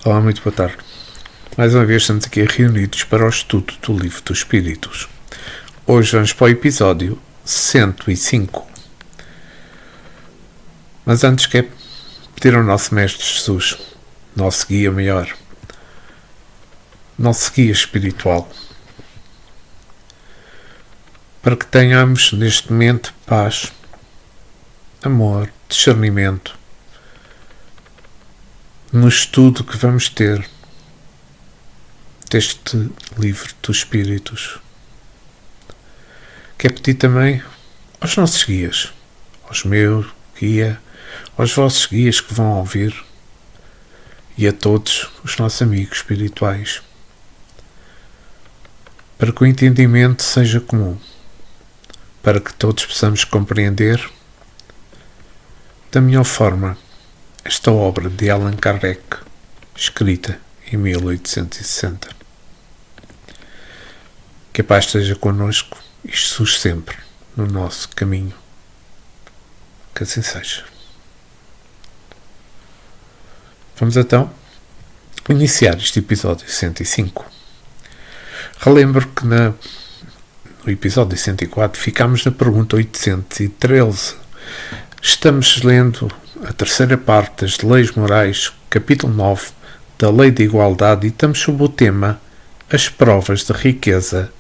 Olá, muito boa tarde. Mais uma vez estamos aqui reunidos para o estudo do Livro dos Espíritos. Hoje vamos para o episódio 105. Mas antes quero pedir ao nosso Mestre Jesus, nosso guia maior, nosso guia espiritual, para que tenhamos neste momento paz, amor, discernimento, no estudo que vamos ter deste Livro dos Espíritos. Quero pedir também aos nossos guias, aos meus guia, aos vossos guias que vão ouvir e a todos os nossos amigos espirituais, para que o entendimento seja comum, para que todos possamos compreender da melhor forma esta obra de Allan Kardec, escrita em 1860. Que a paz esteja connosco e Jesus sempre no nosso caminho. Que assim seja. Vamos então iniciar este episódio 105. Relembro que no episódio 104 ficámos na pergunta 813. Estamos lendo a terceira parte das Leis Morais, capítulo 9 da Lei de Igualdade, e estamos sob o tema As Provas de Riqueza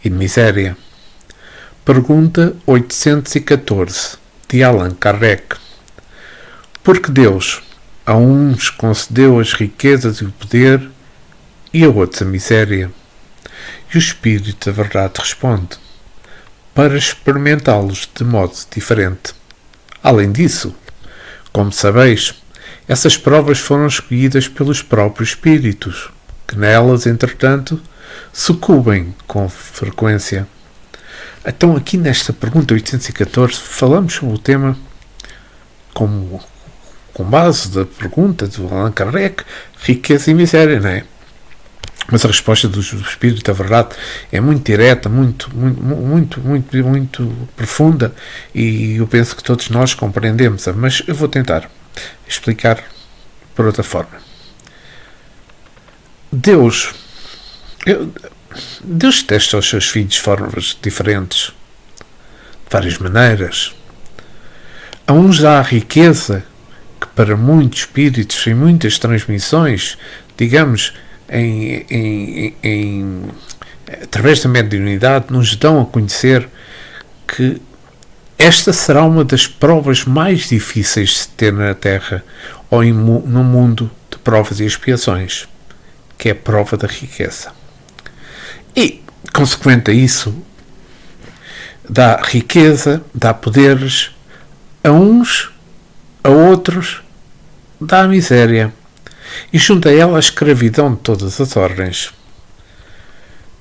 e de Miséria. Pergunta 814 de Allan Kardec. Porque Deus a uns concedeu as riquezas e o poder e a outros a miséria? E o Espírito da Verdade responde: para experimentá-los de modo diferente. Além disso, como sabeis, essas provas foram escolhidas pelos próprios espíritos, que nelas, entretanto, sucumbem com frequência. Então, aqui nesta pergunta 814, falamos sobre o tema com base da pergunta do Allan Kardec, riqueza e miséria, não é? Mas a resposta do Espírito da Verdade é muito direta, muito profunda, e eu penso que todos nós compreendemos. Mas eu vou tentar explicar por outra forma. Deus testa aos seus filhos de formas diferentes, de várias maneiras. A uns dá a riqueza, que para muitos espíritos em muitas transmissões, digamos, através da mediunidade, nos dão a conhecer que esta será uma das provas mais difíceis de se ter na Terra ou no mundo de provas e expiações, que é a prova da riqueza. E, consequente a isso, dá riqueza, dá poderes a uns, a outros dá a miséria, e junto a ela a escravidão de todas as ordens.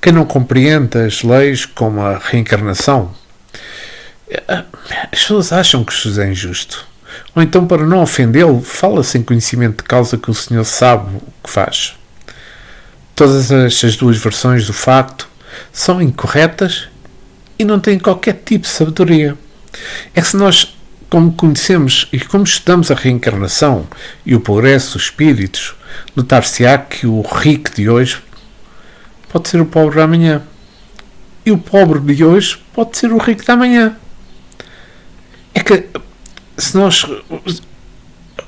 Quem não compreende as leis como a reencarnação, as pessoas acham que Jesus é injusto, ou então, para não ofendê-lo, fala sem conhecimento de causa que o Senhor sabe o que faz. Todas estas duas versões do facto são incorretas e não têm qualquer tipo de sabedoria. É que se nós, como conhecemos e como estudamos a reencarnação e o progresso dos espíritos, notar-se-á que o rico de hoje pode ser o pobre de amanhã, e o pobre de hoje pode ser o rico de amanhã. É que, se nós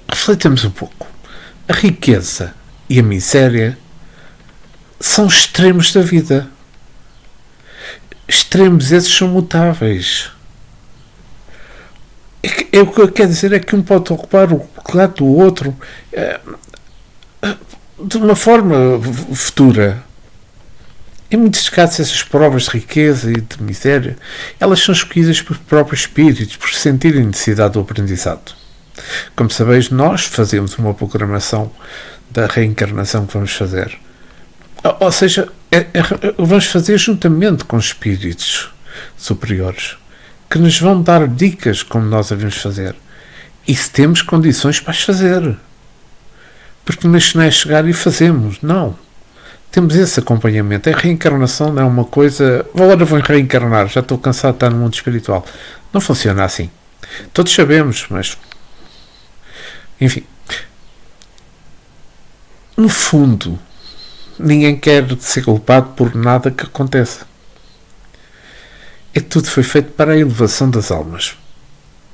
refletirmos um pouco, a riqueza e a miséria são extremos da vida. Extremos esses são mutáveis. O que eu quero dizer é que um pode ocupar o lugar do outro de uma forma futura. Em muitos casos, essas provas de riqueza e de miséria, elas são escolhidas por próprios espíritos, por sentirem necessidade do aprendizado. Como sabeis, nós fazemos uma programação da reencarnação que vamos fazer. Ou seja, vamos fazer juntamente com espíritos superiores, que nos vão dar dicas como nós devemos fazer. E se temos condições para as fazer. Porque não é chegar e fazemos. Não. Temos esse acompanhamento. A reencarnação não é uma coisa... Agora vou reencarnar, já estou cansado de estar no mundo espiritual. Não funciona assim. Todos sabemos, mas... Enfim. no fundo, ninguém quer ser culpado por nada que aconteça. Tudo foi feito para a elevação das almas,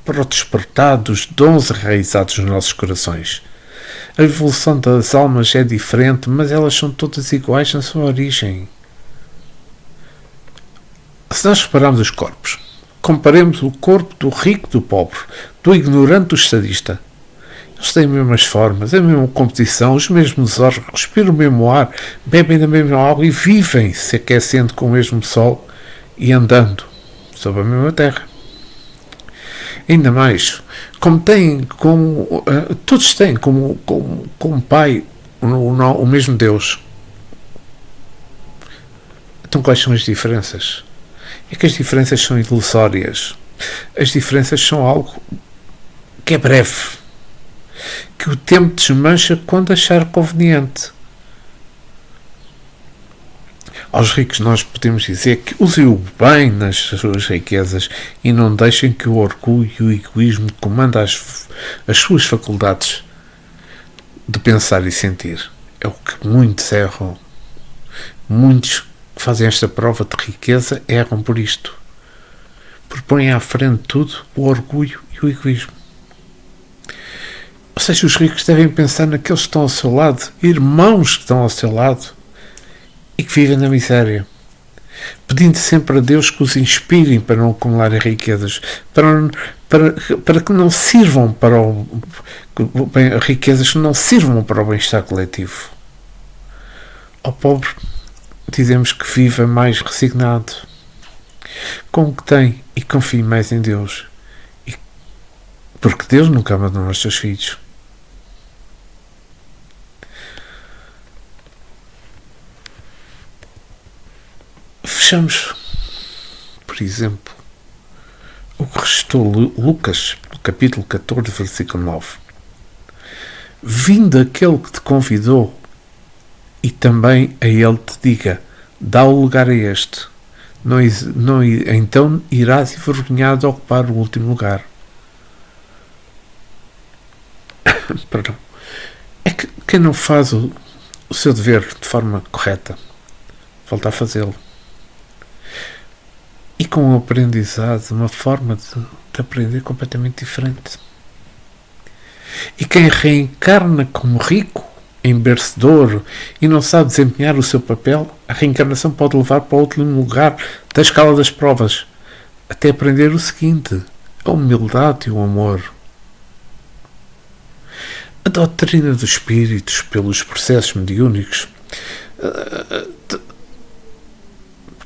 para o despertar dos dons enraizados nos nossos corações. A evolução das almas é diferente, mas elas são todas iguais na sua origem. Se nós repararmos os corpos, comparemos o corpo do rico do pobre, do ignorante do estadista. Eles têm as mesmas formas, a mesma composição, os mesmos órgãos, respiram o mesmo ar, bebem da mesma água e vivem se aquecendo com o mesmo sol e andando sobre a mesma terra. Ainda mais, todos têm como pai o mesmo Deus. Então quais são as diferenças? É que as diferenças são ilusórias. As diferenças são algo que é breve, que o tempo desmancha quando achar conveniente. Aos ricos nós podemos dizer que usem o bem nas suas riquezas e não deixem que o orgulho e o egoísmo comandem as suas faculdades de pensar e sentir. É o que muitos erram. Muitos que fazem esta prova de riqueza erram por isto. Porque põem à frente de tudo o orgulho e o egoísmo. Ou seja, os ricos devem pensar naqueles que estão ao seu lado, irmãos que estão ao seu lado, e que vivem na miséria, pedindo sempre a Deus que os inspirem para não acumularem riquezas, para que não sirvam para riquezas que não sirvam para o bem-estar coletivo. Ao pobre dizemos que viva mais resignado, com o que tem, e confie mais em Deus, porque Deus nunca abandonou os seus filhos. Fechamos, por exemplo, o que restou Lucas, no capítulo 14, versículo 9. Vindo aquele que te convidou, e também a ele te diga, dá o lugar a este, então irás envergonhado ocupar o último lugar. Perdão. É que quem não faz o seu dever de forma correta, volta a fazê-lo. E com o aprendizado, uma forma de aprender completamente diferente. E quem reencarna como rico, embercedor, e não sabe desempenhar o seu papel, a reencarnação pode levar para o último lugar da escala das provas, até aprender o seguinte: a humildade e o amor. A doutrina dos espíritos, pelos processos mediúnicos,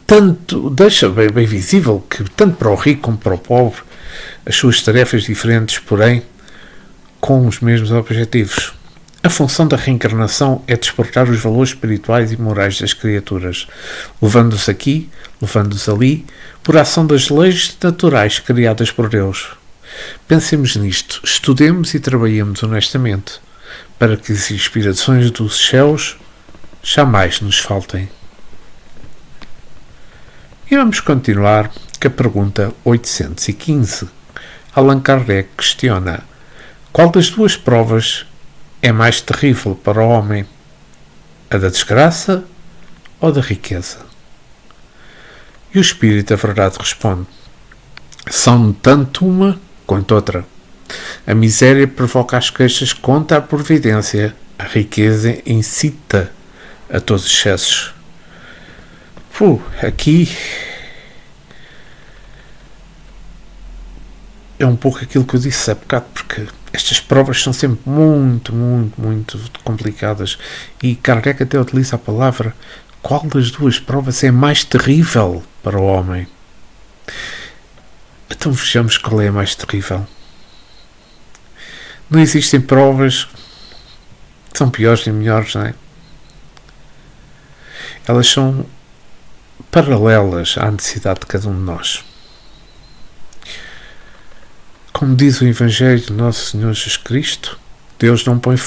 tanto deixa bem visível que, tanto para o rico como para o pobre, as suas tarefas diferentes, porém, com os mesmos objetivos. A função da reencarnação é despertar os valores espirituais e morais das criaturas, levando-os aqui, levando-os ali, por ação das leis naturais criadas por Deus. Pensemos nisto, estudemos e trabalhemos honestamente, para que as inspirações dos céus jamais nos faltem. E vamos continuar com a pergunta 815. Allan Kardec questiona: qual das duas provas é mais terrível para o homem? A da desgraça ou da riqueza? E o Espírito da Verdade responde: são tanto uma quanto outra. A miséria provoca as queixas contra a providência, a riqueza incita a todos os excessos. Aqui é um pouco aquilo que eu disse há bocado, porque estas provas são sempre muito, muito, muito complicadas, e Kardec até utiliza a palavra: qual das duas provas é mais terrível para o homem? Então vejamos qual é a mais terrível. Não existem provas que são piores nem melhores, não é? Elas são paralelas à necessidade de cada um de nós. Como diz o Evangelho de Nosso Senhor Jesus Cristo, Deus não põe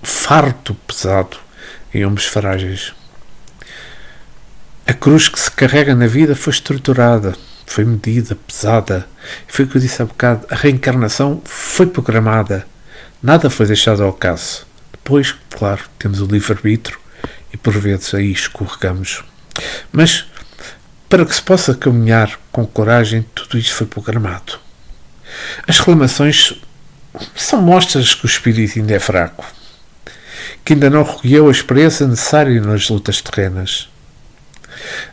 fardo pesado em ombros frágeis. A cruz que se carrega na vida foi estruturada, foi medida, pesada. Foi o que eu disse há bocado: a reencarnação foi programada. Nada foi deixado ao acaso. depois, claro, temos o livre-arbítrio e por vezes aí escorregamos. Mas para que se possa caminhar com coragem, tudo isto foi programado. As reclamações são mostras que o espírito ainda é fraco, que ainda não recolheu a experiência necessária nas lutas terrenas.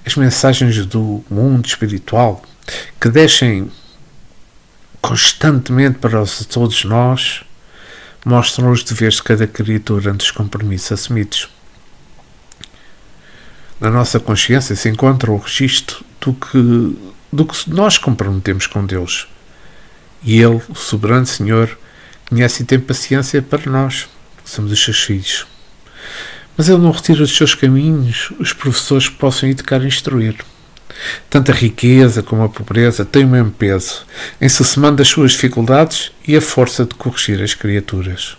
As mensagens do mundo espiritual que descem constantemente para todos nós mostram os deveres de cada criatura ante os compromissos assumidos. Na nossa consciência se encontra o registro do que nós comprometemos com Deus. E Ele, o soberano Senhor, conhece e tem paciência para nós, que somos os seus filhos. Mas Ele não retira dos seus caminhos os professores que possam educar e instruir. Tanto a riqueza como a pobreza têm o mesmo peso, em se somando as suas dificuldades e a força de corrigir as criaturas.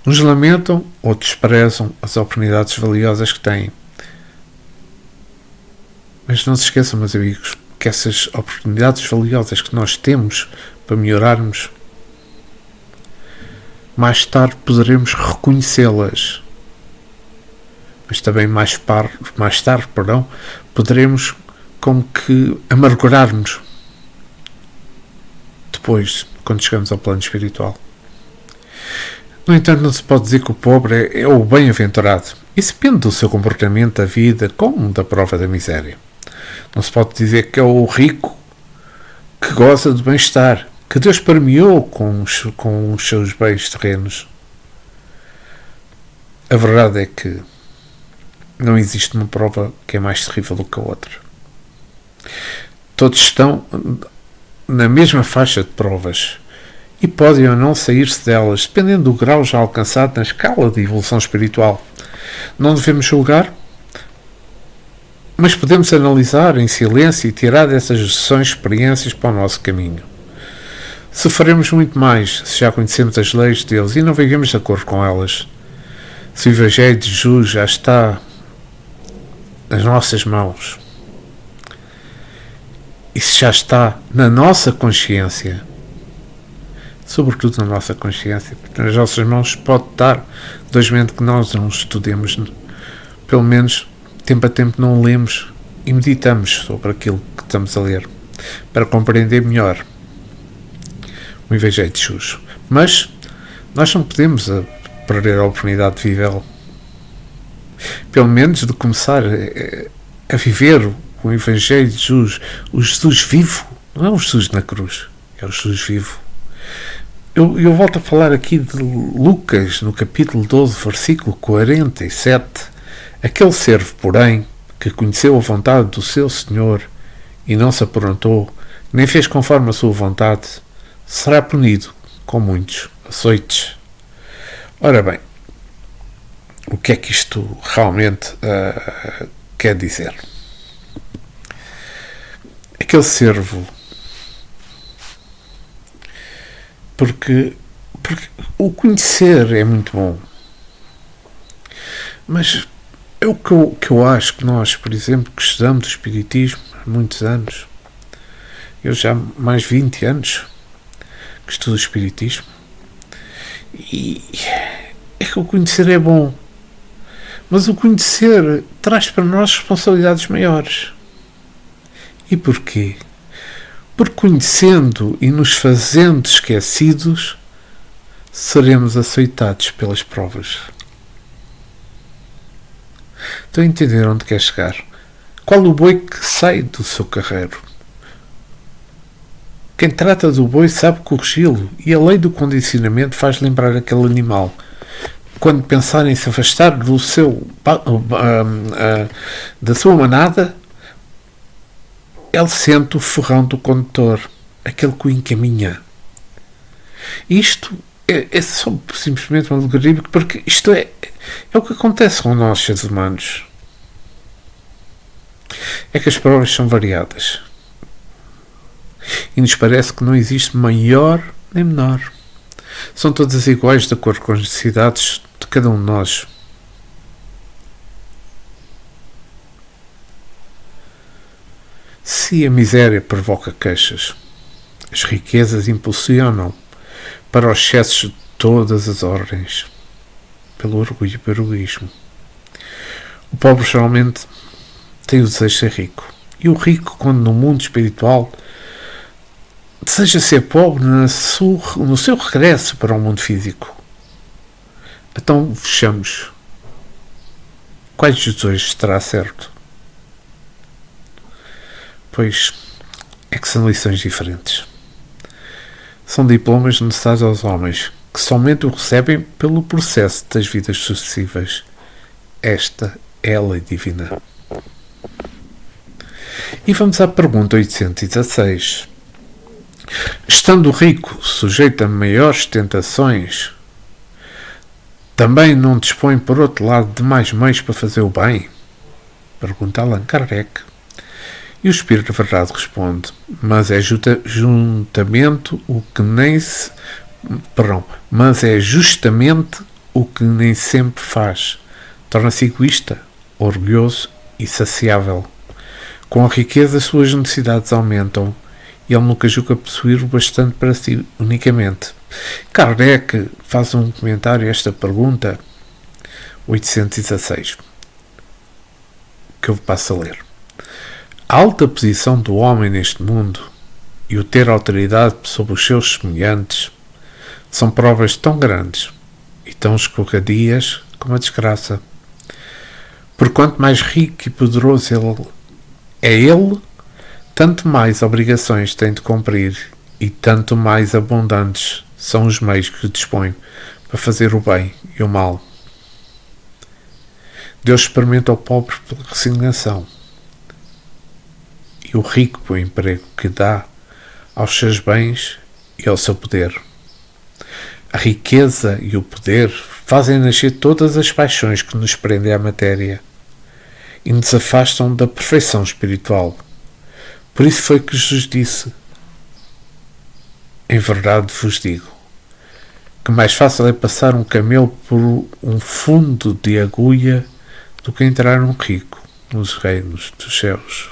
Uns lamentam, outros prezam as oportunidades valiosas que têm. Mas não se esqueçam, meus amigos, que essas oportunidades valiosas que nós temos para melhorarmos, mais tarde poderemos reconhecê-las. Mas também mais tarde, poderemos como que amargurarmos depois, quando chegamos ao plano espiritual. No entanto, não se pode dizer que o pobre é o bem-aventurado. Isso depende do seu comportamento da vida, como da prova da miséria. Não se pode dizer que é o rico que goza de bem-estar, que Deus premiou com os seus bens terrenos. A verdade é que não existe uma prova que é mais terrível do que a outra. Todos estão na mesma faixa de provas e podem ou não sair-se delas, dependendo do grau já alcançado na escala de evolução espiritual. Não devemos julgar, mas podemos analisar em silêncio e tirar dessas lições experiências para o nosso caminho. Se faremos muito mais, se já conhecemos as leis de Deus e não vivemos de acordo com elas, se o Evangelho de Jesus já está nas nossas mãos e se já está na nossa consciência, sobretudo na nossa consciência, porque nas nossas mãos pode estar, doismente que nós não estudemos, pelo menos tempo a tempo não lemos e meditamos sobre aquilo que estamos a ler, para compreender melhor o Evangelho de Jesus. Mas nós não podemos perder a oportunidade de vivê-lo. Pelo menos de começar a viver o Evangelho de Jesus, o Jesus vivo, não é o Jesus na cruz, é o Jesus vivo. Eu volto a falar aqui de Lucas, no capítulo 12, versículo 47. Aquele servo, porém, que conheceu a vontade do seu Senhor e não se aprontou, nem fez conforme a sua vontade, será punido com muitos açoites. Ora bem, o que é que isto realmente quer dizer? Aquele servo, porque o conhecer é muito bom, mas é o que eu acho que nós, por exemplo, que estudamos o Espiritismo há muitos anos, eu já há mais de 20 anos que estudo o Espiritismo, e é que o conhecer é bom, mas o conhecer traz para nós responsabilidades maiores. E porquê? Porque conhecendo e nos fazendo esquecidos, seremos açoitados pelas provas. Estão a entender onde quer chegar? Qual o boi que sai do seu carreiro? Quem trata do boi sabe corrigi-lo, e a lei do condicionamento faz lembrar aquele animal. Quando pensar em se afastar da sua manada, ele sente o ferrão do condutor, aquele que o encaminha. Isto é só simplesmente uma alegoria, porque isto é o que acontece com nós, seres humanos. É que as provas são variadas. E nos parece que não existe maior nem menor. São todas iguais de acordo com as necessidades de cada um de nós. Se a miséria provoca queixas, as riquezas impulsionam para os excessos de todas as ordens. pelo orgulho e pelo egoísmo. O pobre geralmente tem o desejo de ser rico. E o rico, quando no mundo espiritual, deseja ser pobre no seu regresso para o mundo físico. Então, fechamos. Quais dos dois estará certo? Pois é que são lições diferentes. São diplomas necessários aos homens, que somente o recebem pelo processo das vidas sucessivas. Esta é a lei divina. E vamos à pergunta 816. Estando rico, sujeito a maiores tentações, também não dispõe, por outro lado, de mais meios para fazer o bem? Pergunta Allan Kardec. E o Espírito da Verdade responde: mas é justamente o que nem sempre faz. Torna-se egoísta, orgulhoso e saciável. Com a riqueza, as suas necessidades aumentam e ele nunca julga possuir o bastante para si unicamente. Kardec faz um comentário a esta pergunta 816, que eu passo a ler. A alta posição do homem neste mundo e o ter autoridade sobre os seus semelhantes são provas tão grandes e tão escorregadias como a desgraça. Por quanto mais rico e poderoso ele, tanto mais obrigações tem de cumprir e tanto mais abundantes são os meios que dispõe para fazer o bem e o mal. Deus experimenta o pobre pela resignação e o rico pelo emprego que dá aos seus bens e ao seu poder. A riqueza e o poder fazem nascer todas as paixões que nos prendem à matéria e nos afastam da perfeição espiritual. Por isso foi que Jesus disse: em verdade vos digo, que mais fácil é passar um camelo por um fundo de agulha do que entrar um rico nos reinos dos céus.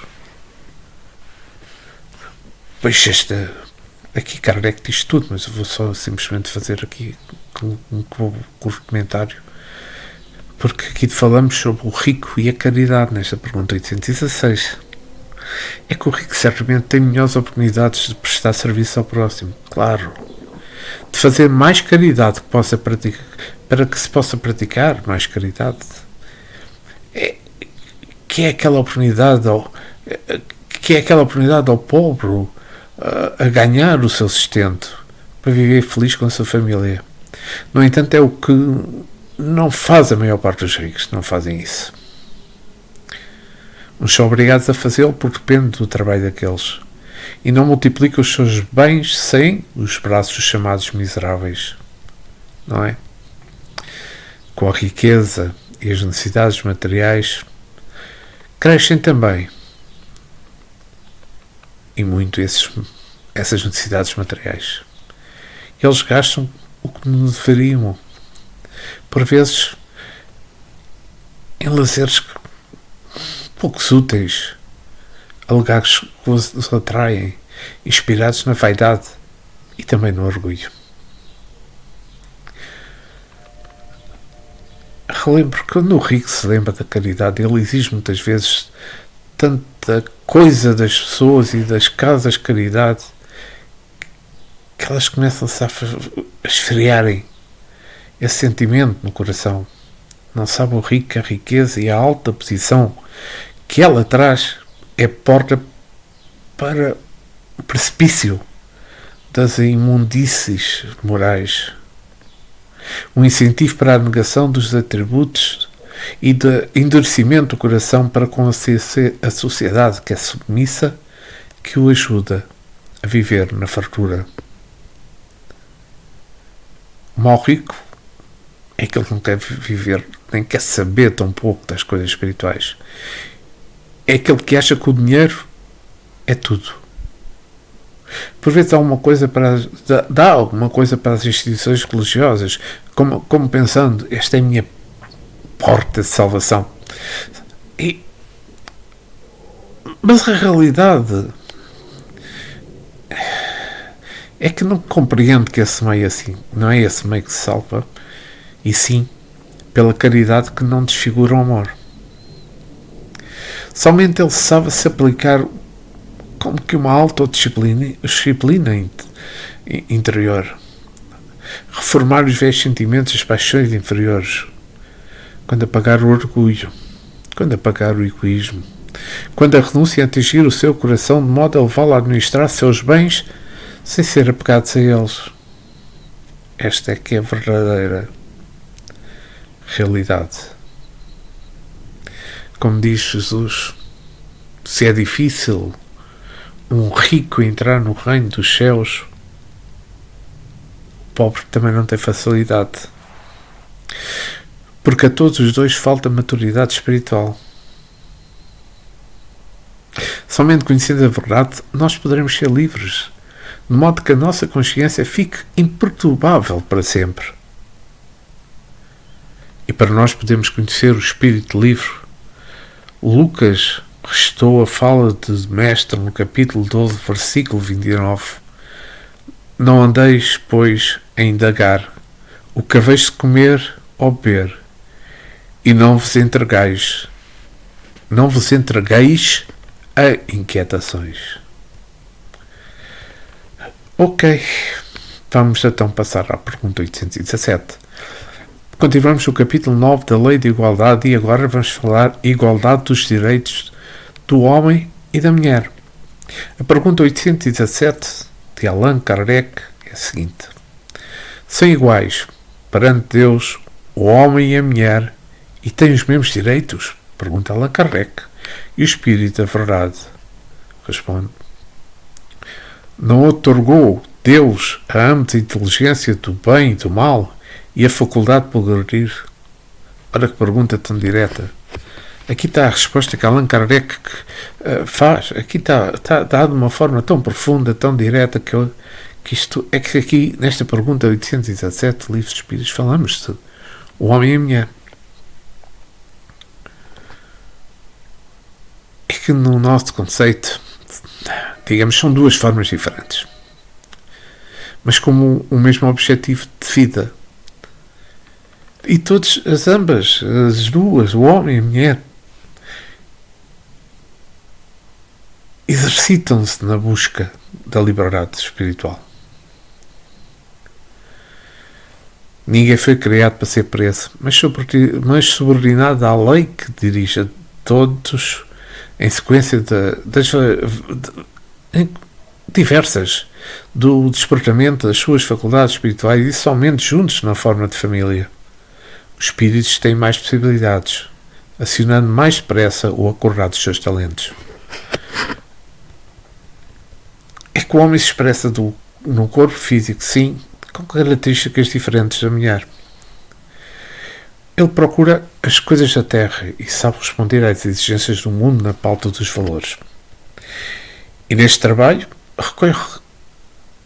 Pois aqui Kardec diz tudo, mas eu vou só simplesmente fazer aqui um curto comentário, porque aqui falamos sobre o rico e a caridade nesta pergunta 816. É que o rico certamente tem melhores oportunidades de prestar serviço ao próximo, claro, de fazer mais caridade para que se possa praticar mais caridade, que é aquela oportunidade ao pobre a ganhar o seu sustento para viver feliz com a sua família. No entanto, é o que não faz a maior parte dos ricos, não fazem isso. Uns são obrigados a fazê-lo porque depende do trabalho daqueles e não multiplicam os seus bens sem os braços chamados miseráveis, não é? Com a riqueza e as necessidades materiais crescem também e muito essas necessidades materiais. Eles gastam o que não deveriam, por vezes em lazeres poucos úteis, alegados que os atraem, inspirados na vaidade e também no orgulho. Relembro que quando o rico se lembra da caridade, ele exige muitas vezes tanta coisa das pessoas e das casas de caridade que elas começam-se a esfriarem esse sentimento no coração. Não sabe o rico que a riqueza e a alta posição que ela traz é porta para o precipício das imundícies morais, um incentivo para a negação dos atributos e de endurecimento do coração para com a sociedade que é submissa, que o ajuda a viver na fartura. O mau rico é aquele que não quer viver, nem quer saber tão pouco das coisas espirituais. É aquele que acha que o dinheiro é tudo. Por vezes dá alguma coisa para as instituições religiosas, como pensando, esta é a minha porta de salvação. Mas a realidade é que não compreende que esse meio assim, não é esse meio que se salva, e sim pela caridade que não desfigura o amor. Somente ele sabe se aplicar como que uma autodisciplina interior. Reformar os velhos sentimentos, as paixões inferiores. Quando apagar o orgulho. Quando apagar o egoísmo. Quando a renúncia atingir o seu coração de modo a levá-lo a administrar seus bens sem ser apegados a eles. Esta é que é a verdadeira realidade. Como diz Jesus, se é difícil um rico entrar no reino dos céus, o pobre também não tem facilidade. Porque a todos os dois falta maturidade espiritual. Somente conhecendo a verdade, nós poderemos ser livres, de modo que a nossa consciência fique imperturbável para sempre. E para nós podermos conhecer o Espírito livre, Lucas restou a fala de Mestre no capítulo 12, versículo 29. Não andeis, pois, a indagar o que haveis de comer ou beber, e não vos entregueis a inquietações. Ok, vamos então passar à pergunta 817. Continuamos o capítulo 9 da Lei de Igualdade e agora vamos falar igualdade dos direitos do homem e da mulher. A pergunta 817 de Allan Kardec é a seguinte: são iguais perante Deus o homem e a mulher e têm os mesmos direitos? Pergunta Allan Kardec. E o Espírito da Verdade responde: não outorgou Deus a ambos a inteligência do bem e do mal e a faculdade de progredir? Ora, que pergunta tão direta. Aqui está a resposta que Allan Kardec faz. Aqui está dado de uma forma tão profunda, tão direta, que isto é que aqui, nesta pergunta 817, Livro dos Espíritos, falamos de o homem e a mulher. É que no nosso conceito, digamos, são duas formas diferentes, mas com o mesmo objetivo de vida. E todas, as duas, o homem e a mulher, exercitam-se na busca da liberdade espiritual. Ninguém foi criado para ser preso, mas subordinado à lei que dirige a todos em sequência diversas do despertamento das suas faculdades espirituais e somente juntos na forma de família. Os espíritos têm mais possibilidades, acionando mais depressa o acordar dos seus talentos. É que o homem se expressa no corpo físico, sim, com características diferentes da mulher. Ele procura as coisas da terra e sabe responder às exigências do mundo na pauta dos valores. E neste trabalho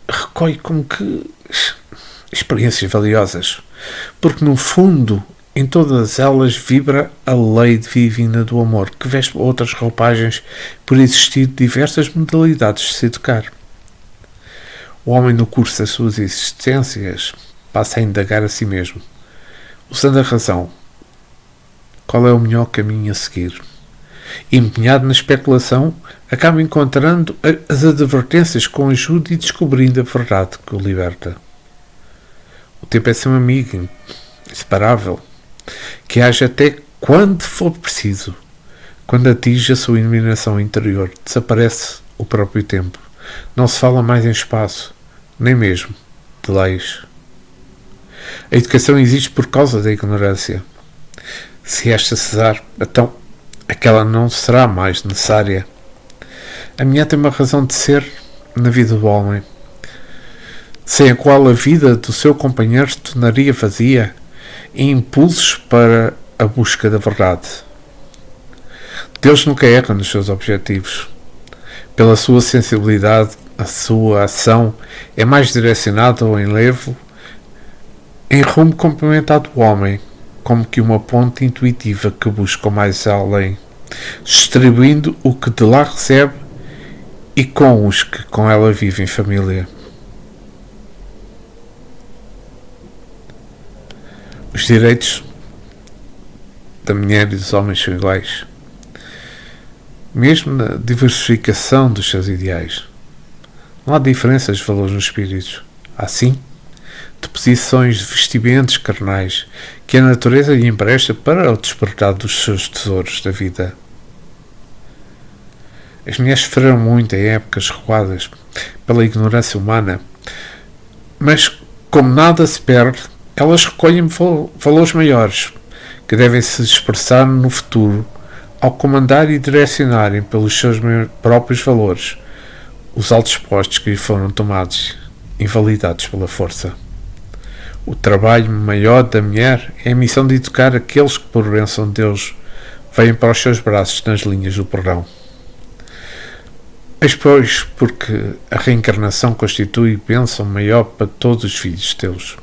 recolhe como que experiências valiosas, porque no fundo em todas elas vibra a lei divina do amor, que veste outras roupagens por existir diversas modalidades de se educar. O homem, no curso das suas existências, passa a indagar a si mesmo, usando a razão, qual é o melhor caminho a seguir. Empenhado na especulação, acaba encontrando as advertências com ajuda e descobrindo a verdade que o liberta. O tempo é seu amigo, inseparável, que age até quando for preciso. Quando atinge a sua iluminação interior, desaparece o próprio tempo. Não se fala mais em espaço, nem mesmo de leis. A educação existe por causa da ignorância. Se esta cessar, então aquela não será mais necessária. A mulher tem uma razão de ser na vida do homem, sem a qual a vida do seu companheiro se tornaria vazia, e impulsos para a busca da verdade. Deus nunca erra nos seus objetivos. Pela sua sensibilidade, a sua ação é mais direcionada ao enlevo em rumo complementar do homem, como que uma ponte intuitiva que busca o mais além, distribuindo o que de lá recebe e com os que com ela vivem em família. Os direitos da mulher e dos homens são iguais, mesmo na diversificação dos seus ideais. Não há diferenças de valores nos espíritos. Há sim de posições de vestimentos carnais que a natureza lhe empresta para o despertar dos seus tesouros da vida. As mulheres sofreram muito em épocas recuadas pela ignorância humana, mas como nada se perde, elas recolhem valores maiores que devem se expressar no futuro ao comandar e direcionarem pelos seus próprios valores os altos postos que lhe foram tomados, invalidados pela força. O trabalho maior da mulher é a missão de educar aqueles que, por bênção de Deus, vêm para os seus braços nas linhas do perdão. Eis, pois, porque a reencarnação constitui bênção maior para todos os filhos de Deus.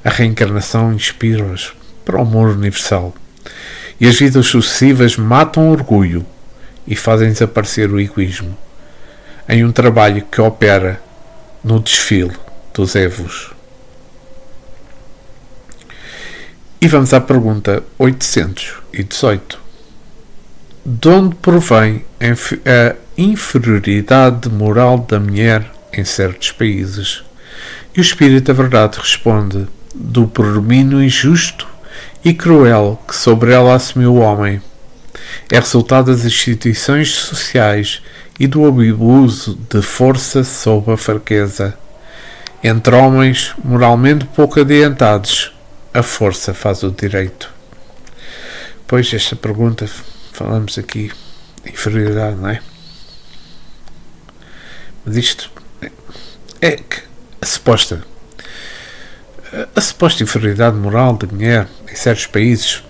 A reencarnação inspira-os para o amor universal, e as vidas sucessivas matam o orgulho e fazem desaparecer o egoísmo, em um trabalho que opera no desfile dos Evos. E vamos à pergunta 818. De onde provém a inferioridade moral da mulher em certos países? E o Espírito da Verdade responde: do predomínio injusto e cruel que sobre ela assumiu o homem. É resultado das instituições sociais e do abuso de força sob a fraqueza. Entre homens moralmente pouco adiantados, a força faz o direito. Pois esta pergunta, falamos aqui de inferioridade, não é? Mas isto é que a suposta inferioridade moral da mulher em certos países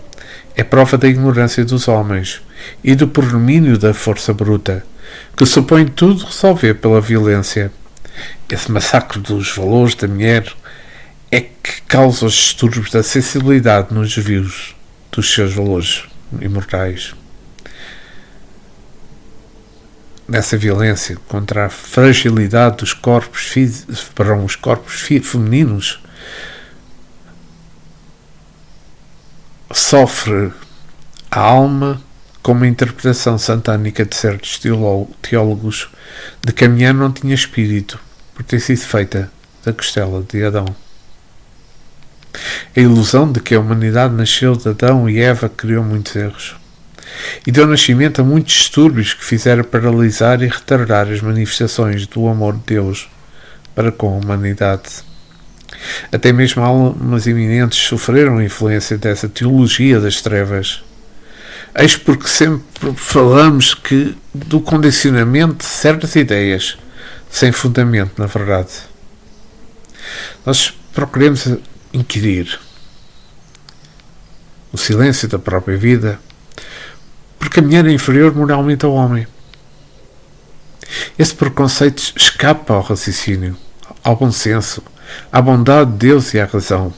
é prova da ignorância dos homens e do predomínio da força bruta, que supõe tudo resolver pela violência. Esse massacre dos valores da mulher é que causa os distúrbios da sensibilidade nos desvios dos seus valores imortais. Nessa violência contra a fragilidade dos corpos femininos, sofre a alma com uma interpretação satânica de certos teólogos de que a mulher não tinha espírito por ter sido feita da costela de Adão. A ilusão de que a humanidade nasceu de Adão e Eva criou muitos erros e deu nascimento a muitos distúrbios que fizeram paralisar e retardar as manifestações do amor de Deus para com a humanidade. Até mesmo almas eminentes sofreram a influência dessa teologia das trevas. Eis porque sempre falamos do condicionamento de certas ideias sem fundamento na verdade. Nós procuremos inquirir o silêncio da própria vida, porque a mulher é inferior moralmente ao homem. Esse preconceito escapa ao raciocínio, ao bom senso, à bondade de Deus e à razão.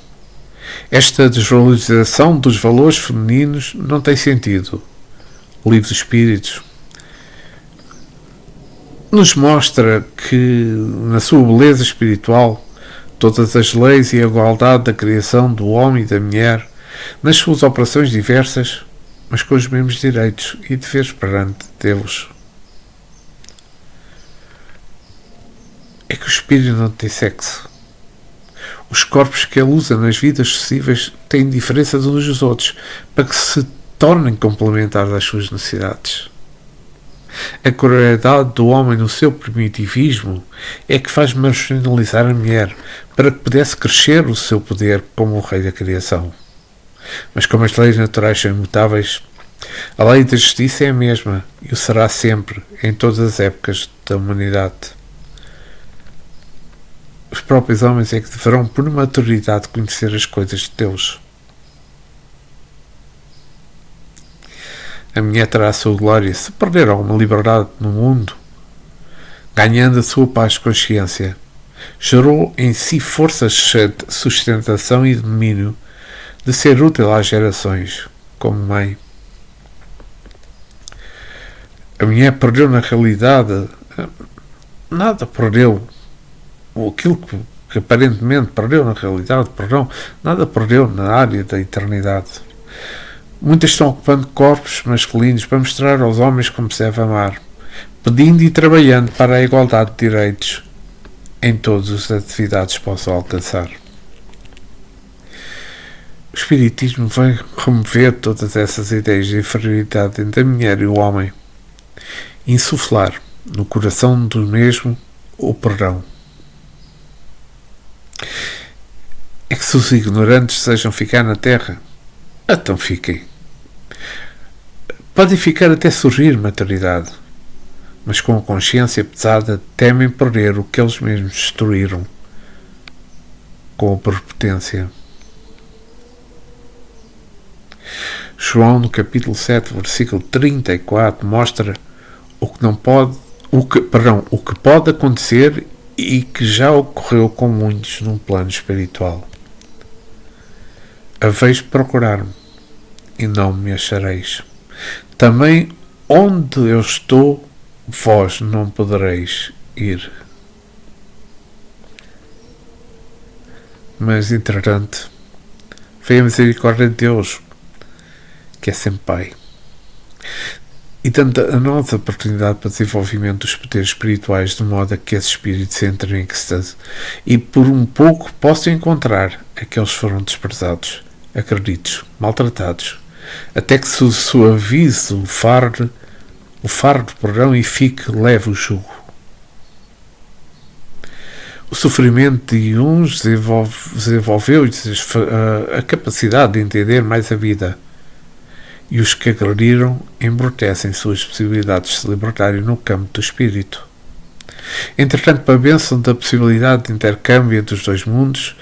Esta desvalorização dos valores femininos não tem sentido. O Livro dos Espíritos nos mostra que, na sua beleza espiritual, todas as leis e a igualdade da criação do homem e da mulher, nas suas operações diversas, mas com os mesmos direitos e deveres perante Deus. É que o espírito não tem sexo. Os corpos que ele usa nas vidas sucessivas têm diferenças uns dos outros para que se tornem complementares às suas necessidades. A crueldade do homem no seu primitivismo é que faz marginalizar a mulher para que pudesse crescer o seu poder como o rei da criação. Mas como as leis naturais são imutáveis, a lei da justiça é a mesma e o será sempre, em todas as épocas da humanidade. Os próprios homens é que deverão, por maturidade, conhecer as coisas de Deus. A mulher terá a sua glória se perder alguma liberdade no mundo, ganhando a sua paz de consciência. Gerou em si forças de sustentação e domínio, de ser útil às gerações, como mãe. A mulher perdeu na realidade, nada perdeu. Aquilo que aparentemente perdeu na realidade, nada perdeu na área da eternidade. Muitas estão ocupando corpos masculinos para mostrar aos homens como se deve amar, pedindo e trabalhando para a igualdade de direitos em todas as atividades que possam alcançar. O Espiritismo vem remover todas essas ideias de inferioridade entre a mulher e o homem, insuflar no coração do mesmo o perdão. É que se os ignorantes desejam ficar na Terra, então fiquem. Podem ficar até surgir maturidade, mas com a consciência pesada temem perder o que eles mesmos destruíram com a prepotência. João, no capítulo 7, versículo 34, mostra o que pode acontecer e que já ocorreu com muitos num plano espiritual. Haveis de procurar-me e não me achareis. Também onde eu estou, vós não podereis ir. Mas, entretanto, veio a misericórdia de Deus, que é sempre Pai, e dando a nós a oportunidade para desenvolvimento dos poderes espirituais, de modo a que esses espíritos entrem em êxtase e por um pouco possam encontrar aqueles que foram desprezados, agredidos, maltratados, até que se suavize o fardo de perdão e fique leve o jugo. O sofrimento de uns desenvolveu-lhes a capacidade de entender mais a vida, e os que agrediram embrutecem suas possibilidades de se libertarem no campo do espírito. Entretanto, para a bênção da possibilidade de intercâmbio entre os dois mundos,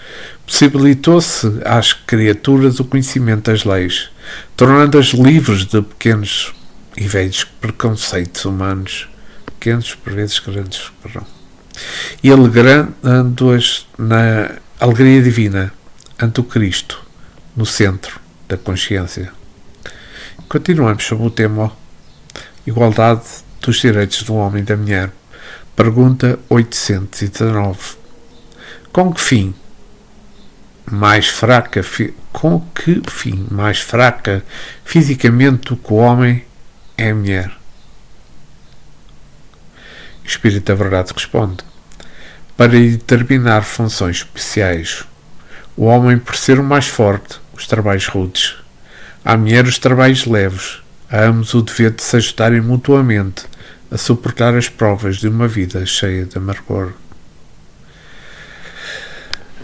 possibilitou-se às criaturas o conhecimento das leis, tornando-as livres de pequenos e velhos preconceitos humanos, pequenos, por vezes grandes, e alegrando-as na alegria divina ante o Cristo, no centro da consciência. Continuamos sobre o tema igualdade dos direitos do homem e da mulher. Pergunta 819. Com que fim mais fraca fisicamente do que o homem é a mulher? O Espírito da Verdade responde: para determinar funções especiais, o homem por ser o mais forte, os trabalhos rudes, à mulher os trabalhos leves, a ambos o dever de se ajudarem mutuamente a suportar as provas de uma vida cheia de amargor.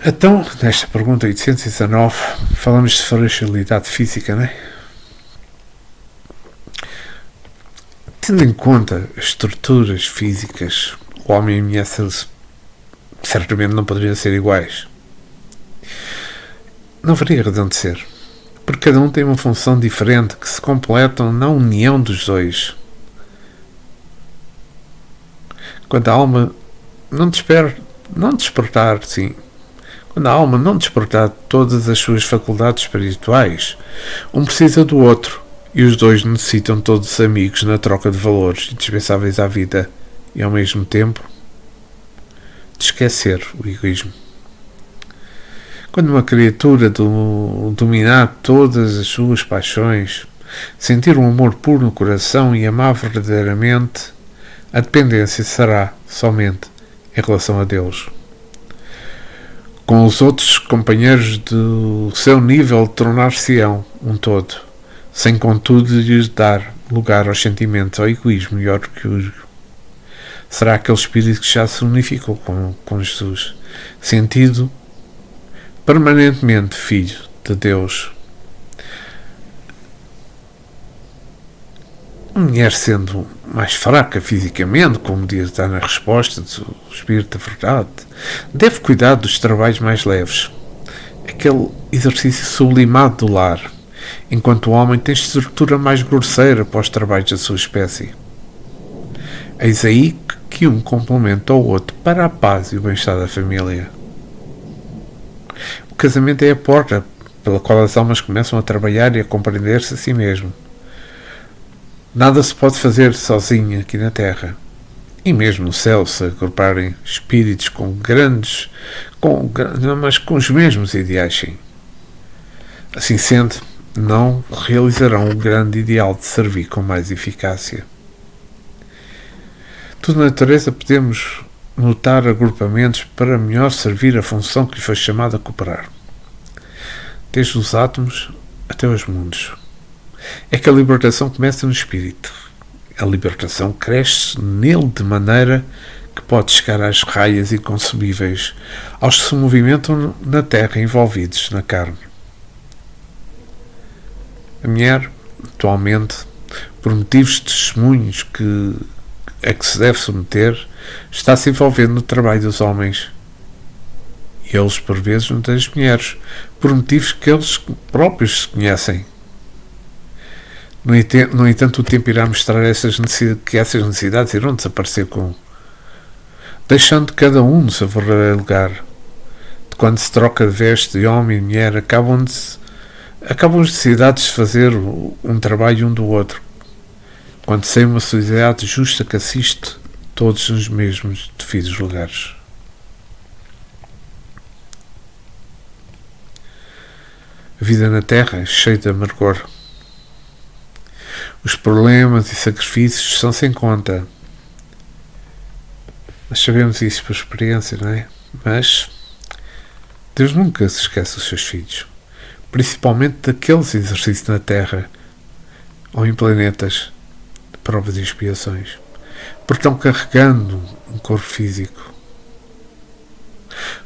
Então, nesta pergunta 819, falamos de fragilidade física, não é? Tendo em conta as estruturas físicas, o homem e a mulher certamente não poderiam ser iguais. Não haveria razão de ser, porque cada um tem uma função diferente que se completam na união dos dois. Quando a alma não despertar todas as suas faculdades espirituais, um precisa do outro, e os dois necessitam todos amigos na troca de valores indispensáveis à vida e, ao mesmo tempo, de esquecer o egoísmo. Quando uma criatura dominar todas as suas paixões, sentir um amor puro no coração e amar verdadeiramente, a dependência será somente em relação a Deus. Com os outros companheiros do seu nível, tornar-se-ão um todo, sem contudo lhes dar lugar aos sentimentos, ao egoísmo e ao orgulho. Será aquele espírito que já se unificou com Jesus, sentido permanentemente filho de Deus. A mulher, sendo mais fraca fisicamente, como diz na resposta do Espírito da Verdade, deve cuidar dos trabalhos mais leves, aquele exercício sublimado do lar, enquanto o homem tem estrutura mais grosseira para os trabalhos da sua espécie. Eis aí que um complementa ao outro para a paz e o bem-estar da família. O casamento é a porta pela qual as almas começam a trabalhar e a compreender-se a si mesmo. Nada se pode fazer sozinho aqui na Terra. E mesmo no céu, se agruparem espíritos mas com os mesmos ideais, sim. Assim sendo, não realizarão o grande ideal de servir com mais eficácia. Tudo na natureza podemos notar agrupamentos para melhor servir a função que lhe foi chamada a cooperar, desde os átomos até os mundos. É que a libertação começa no espírito. A libertação cresce nele de maneira que pode chegar às raias inconcebíveis, aos que se movimentam na terra envolvidos na carne. A mulher, atualmente, por motivos de testemunhos a que se deve submeter, está-se envolvendo no trabalho dos homens. E eles, por vezes, no das mulheres, por motivos que eles próprios se conhecem. No entanto, o tempo irá mostrar que essas necessidades irão desaparecer deixando cada um no seu verdadeiro lugar. De quando se troca de veste de homem e mulher, acabam as necessidades de fazer um trabalho um do outro. Quando se tem uma sociedade justa que assiste todos nos mesmos devidos lugares. A vida na Terra é cheia de amargor. Os problemas e sacrifícios são sem conta. Nós sabemos isso por experiência, não é? Mas Deus nunca se esquece dos seus filhos, principalmente daqueles exercícios na Terra ou em planetas de provas e expiações, porque estão carregando um corpo físico.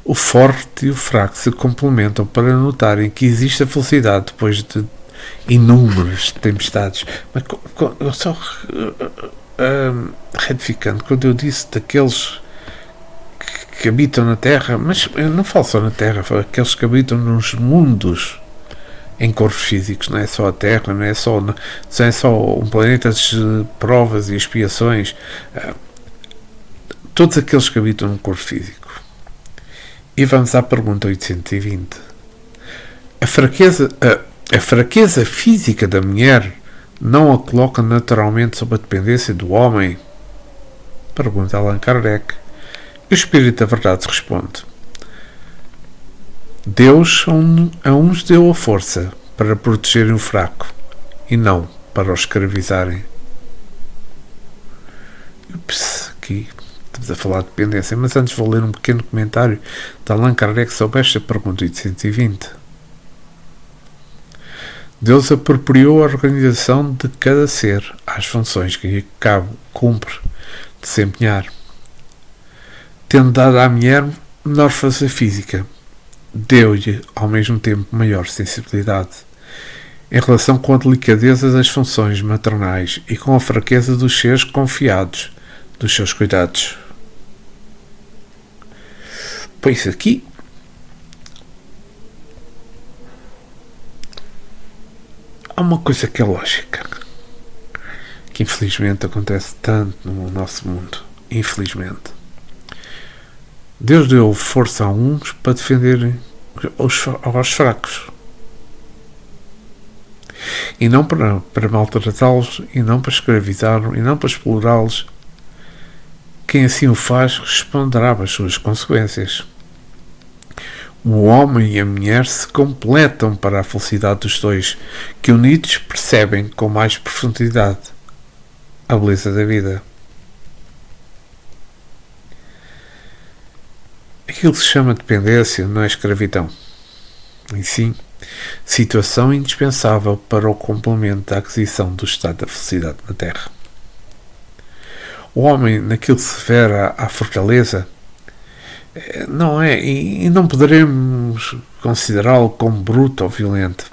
O forte e o fraco se complementam para notarem que existe a felicidade depois de inúmeras tempestades. Mas só retificando, quando eu disse daqueles que habitam na Terra, mas eu não falo só na Terra, falo aqueles que habitam nos mundos em corpos físicos, não é só a Terra, não é só um planeta de provas e expiações, todos aqueles que habitam no corpo físico. E vamos à pergunta 820. A fraqueza física da mulher não a coloca naturalmente sob a dependência do homem? Pergunta Allan Kardec. E o Espírito da Verdade responde: Deus a uns deu a força para protegerem o fraco e não para o escravizarem. Ups, aqui estamos a falar de dependência, mas antes vou ler um pequeno comentário de Allan Kardec sobre esta pergunta 820. Deus apropriou a organização de cada ser às funções que lhe cumpre desempenhar, tendo dado à mulher menor força física, deu-lhe ao mesmo tempo maior sensibilidade em relação com a delicadeza das funções maternais e com a fraqueza dos seres confiados dos seus cuidados. Pois aqui há uma coisa que é lógica, que infelizmente acontece tanto no nosso mundo. Infelizmente. Deus deu força a uns para defenderem aos fracos. E não para maltratá-los, e não para escravizá-los, e não para explorá-los. Quem assim o faz responderá às suas consequências. O homem e a mulher se completam para a felicidade dos dois, que unidos percebem com mais profundidade a beleza da vida. Aquilo que se chama dependência não é escravidão, em sim, situação indispensável para o complemento da aquisição do estado da felicidade na Terra. O homem, naquilo que se refere à fortaleza, não é, e não poderemos considerá-lo como bruto ou violento.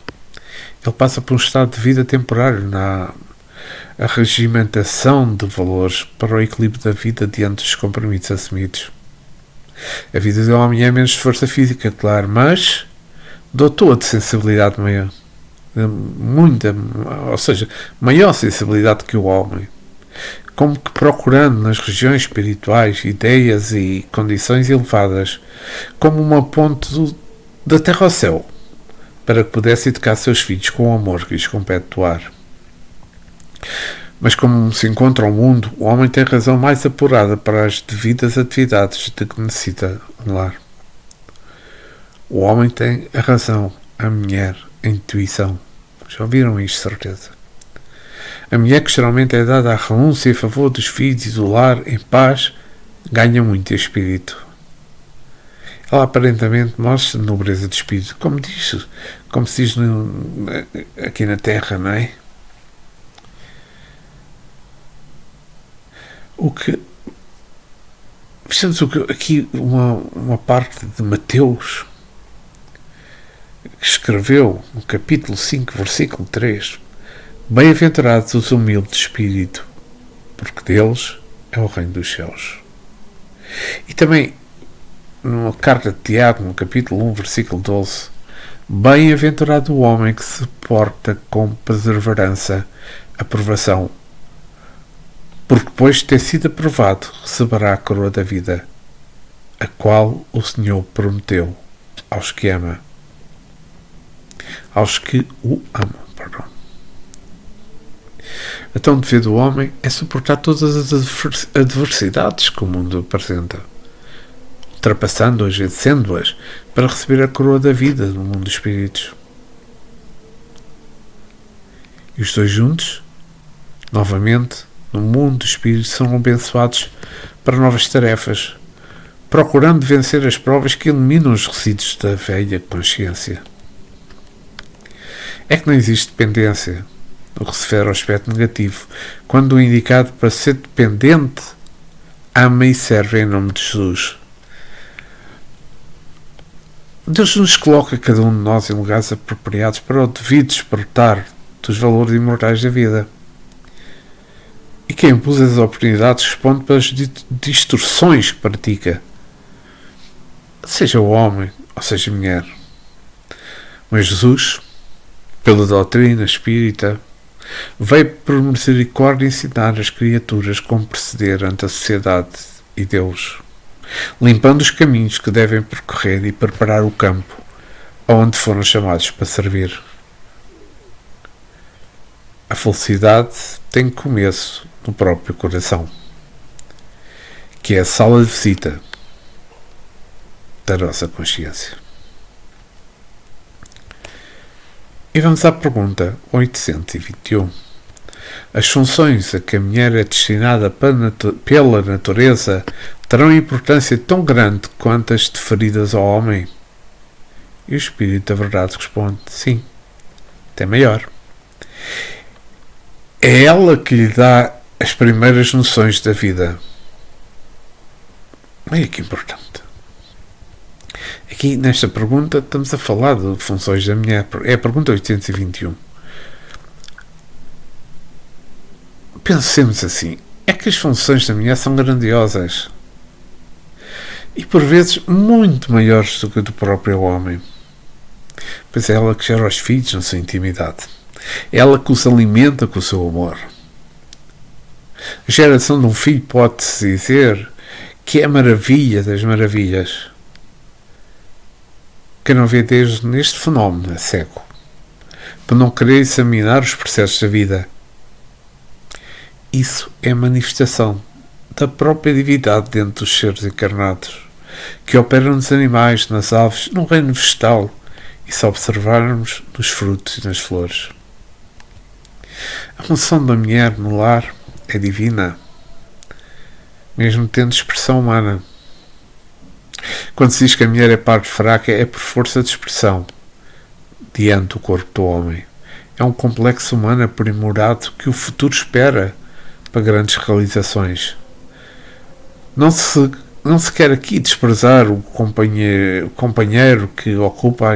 Ele passa por um estado de vida temporário na regimentação de valores para o equilíbrio da vida diante dos compromissos assumidos. A vida do homem é menos de força física, claro, mas dotou-a de sensibilidade maior. Ou seja, maior sensibilidade que o homem. Como que procurando nas regiões espirituais ideias e condições elevadas, como uma ponte da terra ao céu, para que pudesse educar seus filhos com o amor que lhes compete doar. Mas como se encontra o mundo, o homem tem razão mais apurada para as devidas atividades de que necessita um lar. O homem tem a razão, a mulher a intuição, Já ouviram isto, certeza. A mulher que geralmente é dada à renúncia em favor dos filhos e do lar em paz, ganha muito em espírito. Ela aparentemente mostra nobreza de espírito, como se diz aqui na Terra, não é? Vejamos aqui uma parte de Mateus, que escreveu no capítulo 5, versículo 3: Bem-aventurados os humildes de espírito, porque deles é o reino dos céus. E também, numa carta de Tiago, no capítulo 1, versículo 12: Bem-aventurado o homem que se porta com perseverança a provação, porque depois de ter sido aprovado, receberá a coroa da vida, a qual o Senhor prometeu aos que ama. Aos que o amam, perdão. Então, o dever do homem é suportar todas as adversidades que o mundo apresenta, ultrapassando-as, vencendo-as, para receber a coroa da vida no mundo dos espíritos. E os dois juntos, novamente, no mundo dos espíritos, são abençoados para novas tarefas, procurando vencer as provas que eliminam os resíduos da velha consciência. É que não existe dependência, no que se refere ao aspecto negativo, quando o indicado para ser dependente ama e serve em nome de Jesus. Deus nos coloca cada um de nós em lugares apropriados para o devido despertar dos valores imortais da vida. E quem usa as oportunidades responde pelas distorções que pratica, seja o homem ou seja a mulher. Mas Jesus, pela doutrina espírita, veio por misericórdia ensinar as criaturas como proceder ante a sociedade e Deus, limpando os caminhos que devem percorrer e preparar o campo onde foram chamados para servir. A felicidade tem começo no próprio coração, que é a sala de visita da nossa consciência. E vamos à pergunta 821. As funções a que a mulher é destinada pela natureza terão importância tão grande quanto as deferidas ao homem? E o Espírito da Verdade responde: sim, até maior. É ela que lhe dá as primeiras noções da vida. Olha que importante. Aqui, nesta pergunta, estamos a falar de funções da mulher. É a pergunta 821. Pensemos assim: é que as funções da mulher são grandiosas e, por vezes, muito maiores do que a do próprio homem. Pois é ela que gera os filhos na sua intimidade. É ela que os alimenta com o seu amor. A geração de um filho pode-se dizer que é a maravilha das maravilhas. Quem não vê Deus neste fenómeno é cego, por não querer examinar os processos da vida. Isso é a manifestação da própria divindade dentro dos seres encarnados, que operam nos animais, nas aves, no reino vegetal, e se observarmos nos frutos e nas flores. A função da mulher no lar é divina, mesmo tendo expressão humana. Quando se diz que a mulher é parte fraca, é por força de expressão diante do corpo do homem. É um complexo humano aprimorado que o futuro espera para grandes realizações. Não se quer aqui desprezar o companheiro que ocupa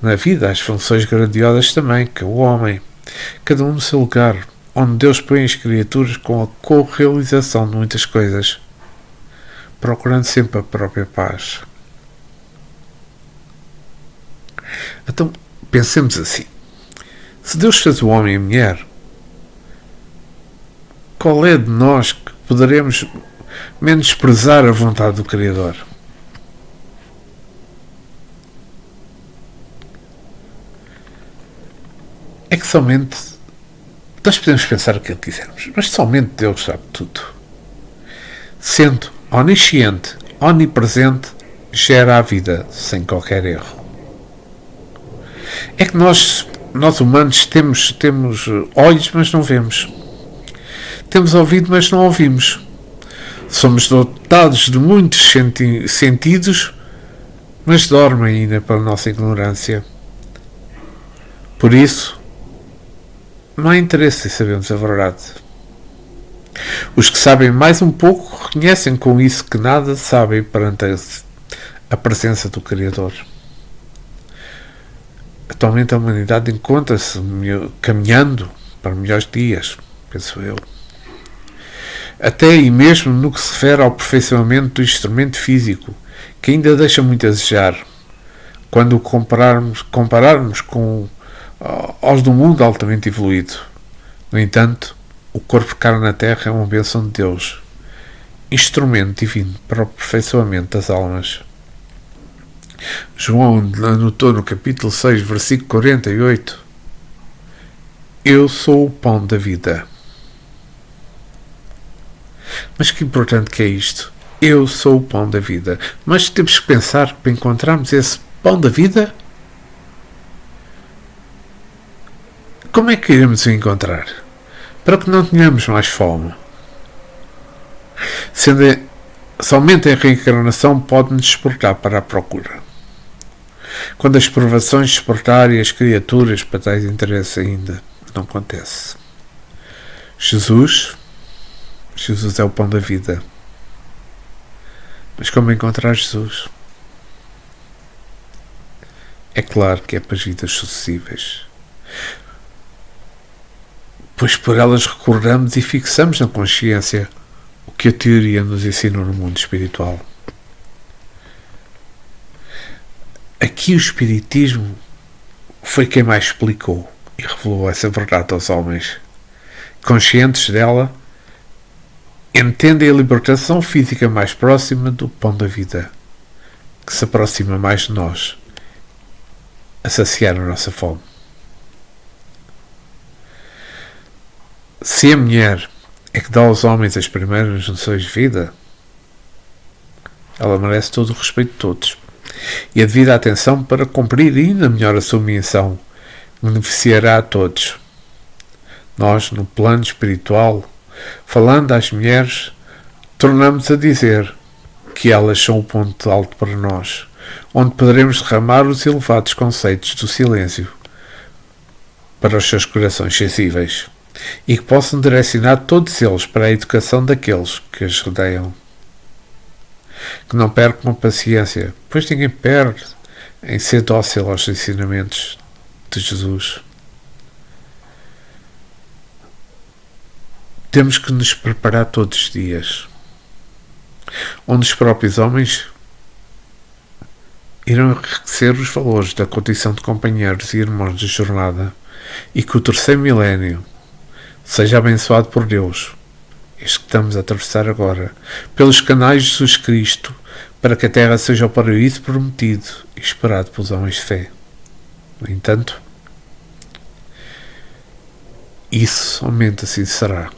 na vida as funções grandiosas também, que é o homem. Cada um no seu lugar, onde Deus põe as criaturas com a co-realização de muitas coisas, procurando sempre a própria paz. Então, pensemos assim: se Deus fez o homem e a mulher, qual é de nós que poderemos menosprezar a vontade do Criador? É que somente nós podemos pensar o que quisermos, mas somente Deus sabe tudo. Sendo onisciente, onipresente, gera a vida sem qualquer erro. É que nós Nós humanos temos olhos, mas não vemos. Temos ouvido, mas não ouvimos. Somos dotados de muitos sentidos, mas dormem ainda pela nossa ignorância. Por isso, não há interesse em sabermos a verdade. Os que sabem mais um pouco reconhecem com isso que nada sabem perante a presença do Criador. Atualmente a humanidade encontra-se caminhando para melhores dias, penso eu. Até e mesmo no que se refere ao aperfeiçoamento do instrumento físico, que ainda deixa muito a desejar, quando o compararmos com aos do mundo altamente evoluído. No entanto, o corpo carne na Terra é uma bênção de Deus, instrumento divino para o aperfeiçoamento das almas. João anotou no capítulo 6, versículo 48: Eu sou o pão da vida. Mas que importante que é isto. Eu sou o pão da vida. Mas temos que pensar que para encontrarmos esse pão da vida, como é que iremos o encontrar? Para que não tenhamos mais fome. Somente a reencarnação pode nos despertar para a procura. Quando as provações despertarem as criaturas para tais interesses ainda não acontece. Jesus é o pão da vida. Mas como encontrar Jesus? É claro que é para as vidas sucessivas. Pois por elas recordamos e fixamos na consciência o que a teoria nos ensinou no mundo espiritual. Aqui o Espiritismo foi quem mais explicou e revelou essa verdade aos homens. Conscientes dela, entendem a libertação física mais próxima do pão da vida, que se aproxima mais de nós, a saciar a nossa fome. Se a mulher é que dá aos homens as primeiras noções de vida, ela merece todo o respeito de todos e a devida atenção para cumprir ainda melhor a sua missão, beneficiará a todos. Nós, no plano espiritual, falando às mulheres, tornamos a dizer que elas são o ponto alto para nós, onde poderemos derramar os elevados conceitos do silêncio para os seus corações sensíveis e que possam direcionar todos eles para a educação daqueles que as rodeiam. Que não percam a paciência, pois ninguém perde em ser dócil aos ensinamentos de Jesus. Temos que nos preparar todos os dias, onde os próprios homens irão enriquecer os valores da condição de companheiros e irmãos de jornada, e que o terceiro milénio seja abençoado por Deus, este que estamos a atravessar agora, pelos canais de Jesus Cristo, para que a Terra seja o paraíso prometido e esperado pelos homens de fé. No entanto, isso somente assim será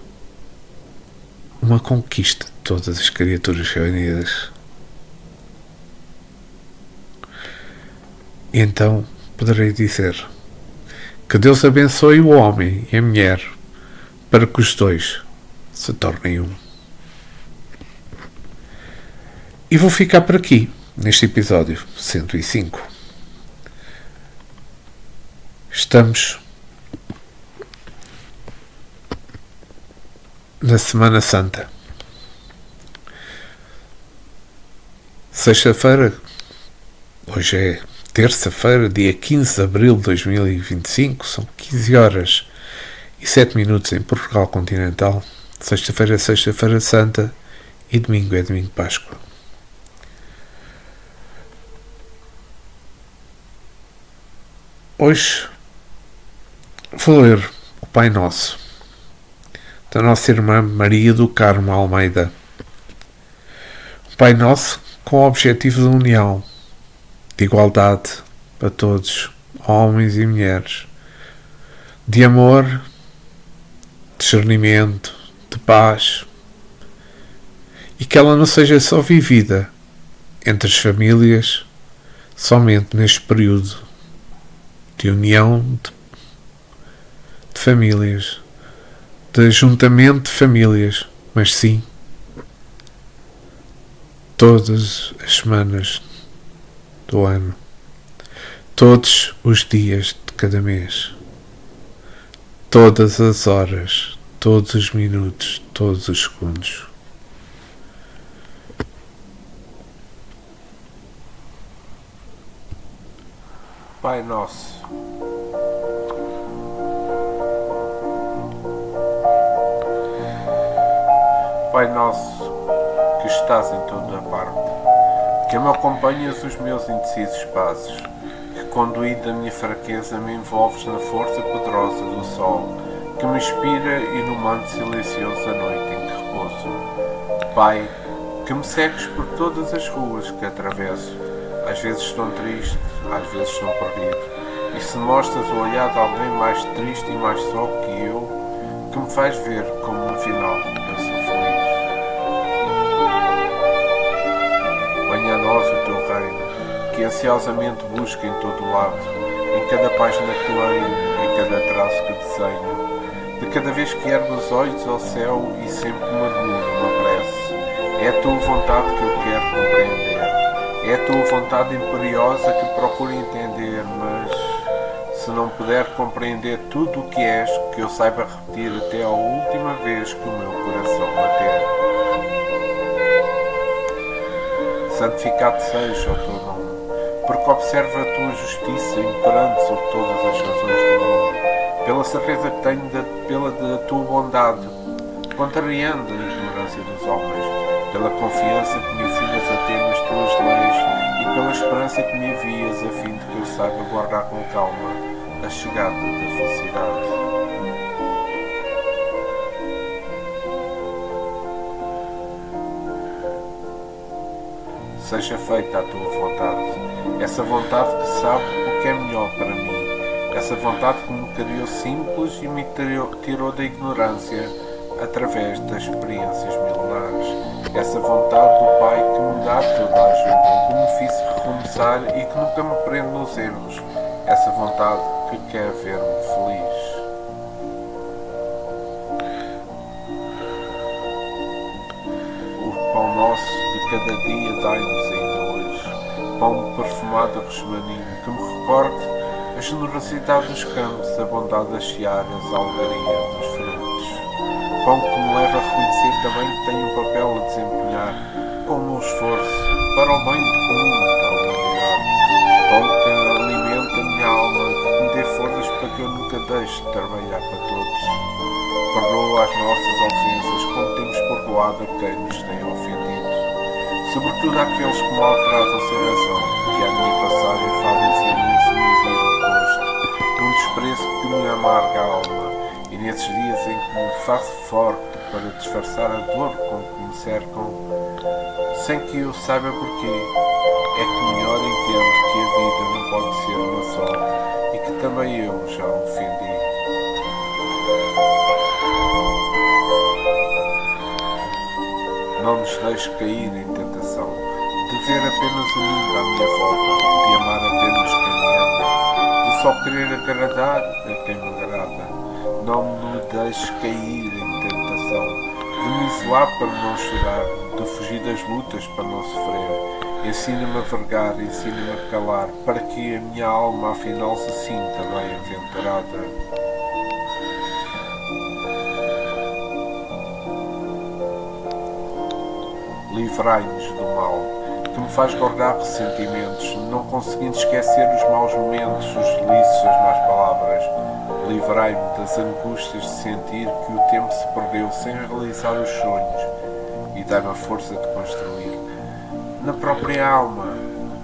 uma conquista de todas as criaturas reunidas. E então poderei dizer que Deus abençoe o homem e a mulher para que os dois se tornem um. E vou ficar por aqui, neste episódio 105. Estamos na Semana Santa. Sexta-feira, hoje é terça-feira, dia 15 de abril de 2025, são 15 horas e 7 minutos em Portugal continental. Sexta-feira é Sexta-feira Santa e domingo é domingo de Páscoa. Hoje vou ler o Pai Nosso da nossa irmã Maria do Carmo Almeida. O Pai Nosso com o objetivo de união, de igualdade para todos, homens e mulheres, de amor, de discernimento, de paz, e que ela não seja só vivida entre as famílias somente neste período de união, famílias, de ajuntamento de famílias, mas sim todas as semanas do ano, todos os dias de cada mês, todas as horas, todos os minutos, todos os segundos. Pai Nosso, Pai Nosso, que estás em toda a parte, que me acompanhas os meus indecisos passos, que conduído da minha fraqueza me envolves na força poderosa do sol, que me inspira e no manto silencioso da noite em que repouso. Pai, que me segues por todas as ruas que atravesso, às vezes estou triste, às vezes estou perdido, e se mostras o olhar de alguém mais triste e mais só que eu, que me faz ver como no final eu sou feliz. Venha a nós o teu reino, que ansiosamente busca em todo o lado, em cada página que leio, em cada traço que desenho, de cada vez que ergo os olhos ao céu e sempre murmuro uma prece. É a tua vontade que eu quero compreender. É a tua vontade imperiosa que procuro entender, mas se não puder compreender tudo o que és, que eu saiba repetir até a última vez que o meu coração bater. Santificado seja o teu nome, porque observa a tua justiça imperante sobre todas as razões do mundo, pela certeza que tenho da tua bondade, contrariando a ignorância dos homens, pela confiança que me ensinas a ter nas tuas leis e pela esperança que me envias a fim de que eu saiba guardar com calma a chegada da felicidade. Seja feita a tua vontade, essa vontade que sabe o que é melhor para mim, essa vontade que me criou simples e me tirou da ignorância através das experiências milenares, essa vontade do Pai que me dá toda a ajuda, que me fiz recomeçar e que nunca me prende nos erros, essa vontade que quer ver-me feliz. O pão nosso de cada dia dai-nos ainda hoje, pão perfumado a rosmaninho, que me recorde a generosidade dos campos, a bondade das searas, a algaria dos frutos. Pão que me leva a reconhecer também que tenho um papel a desempenhar com o meu esforço para o bem comum da humanidade. Pão que alimenta a minha alma, que me dê forças para que eu nunca deixe de trabalhar para todos. Perdoa as nossas ofensas como temos perdoado a quem nos tem ofendido. Sobretudo àqueles que maltratam sem razão, que à minha passagem fazem silêncio e me viram o rosto, num desprezo que me amarga a alma. E nesses dias em que me faço forte para disfarçar a dor com que me cercam, sem que eu saiba porquê, é que melhor entendo que a vida não pode ser uma só e que também eu já me ofendi. Não nos deixes cair em tentação de ver apenas o mundo à minha volta, de amar apenas quem me ama, de só querer agradar a quem me agrada. Não me deixes cair em tentação de me isolar para não chorar, de fugir das lutas para não sofrer. Ensina-me a vergar, ensina-me a calar, para que a minha alma afinal se sinta bem aventurada. Livrai-nos do mal, que me faz guardar ressentimentos, não conseguindo esquecer os maus momentos, os delícios, as más palavras. Livrai-me das angústias de sentir que o tempo se perdeu sem realizar os sonhos e dai-me a força de construir, na própria alma,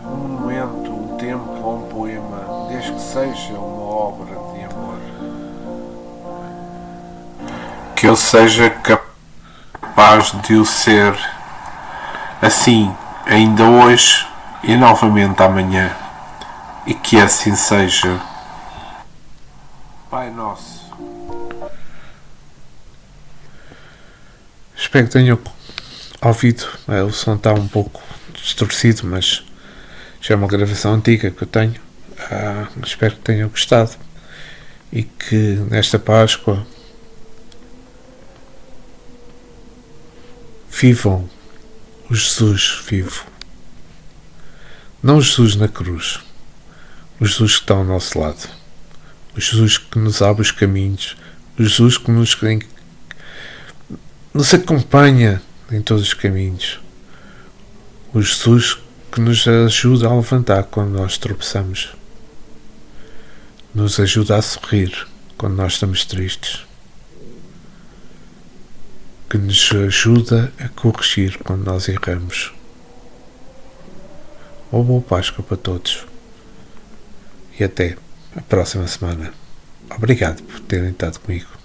um monumento, um templo ou um poema, desde que seja uma obra de amor. Que eu seja capaz de o ser assim, ainda hoje e novamente amanhã, e que assim seja. Pai Nosso. Espero que tenham ouvido. O som está um pouco distorcido, mas já é uma gravação antiga que eu tenho. Espero que tenham gostado. e que nesta Páscoa vivam o Jesus vivo. Não o Jesus na cruz, o Jesus que está ao nosso lado, o Jesus que nos abre os caminhos, o Jesus que nos acompanha em todos os caminhos, o Jesus que nos ajuda a levantar quando nós tropeçamos, nos ajuda a sorrir quando nós estamos tristes, que nos ajuda a corrigir quando nós erramos. Uma boa Páscoa para todos e até a próxima semana. Obrigado por terem estado comigo.